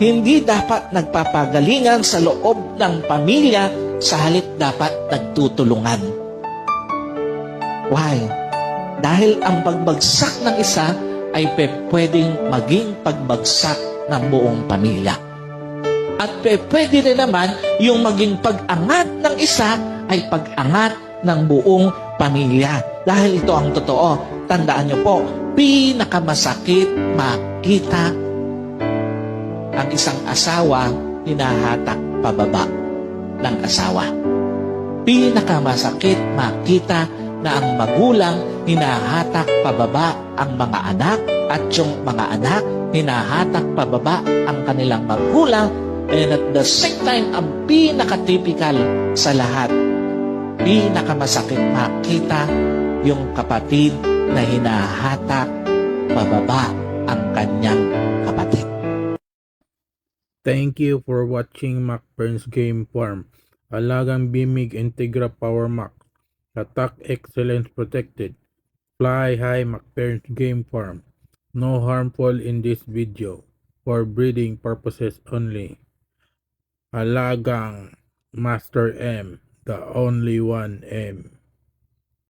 hindi dapat nagpapagalingan sa loob ng pamilya, sa halip dapat nagtutulungan. Why? Dahil ang pagbagsak ng isa ay pwedeng maging pagbagsak ng buong pamilya. At pwede rin naman yung maging pag-angat ng isa ay pag-angat ng buong pamilya. Dahil ito ang totoo. Tandaan niyo po, pinakamasakit makita ang isang asawa hinahatak pababa ng asawa. Pinakamasakit makita na ang magulang hinahatak pababa ang mga anak at yung mga anak hinahatak pababa ang kanilang magulang, and at the same time, ang pinaka-typical sa lahat, pinakamasakit makita yung kapatid na hinahatak pababa ang kanyang kapatid. Thank you for watching MacBurn's Game Farm. Alagang Bimig Integra Power Max. Attack Excellence Protected. Fly High MacBurn's Game Farm. No harmful in this video. For breeding purposes only. Alagang Master M. The only one M.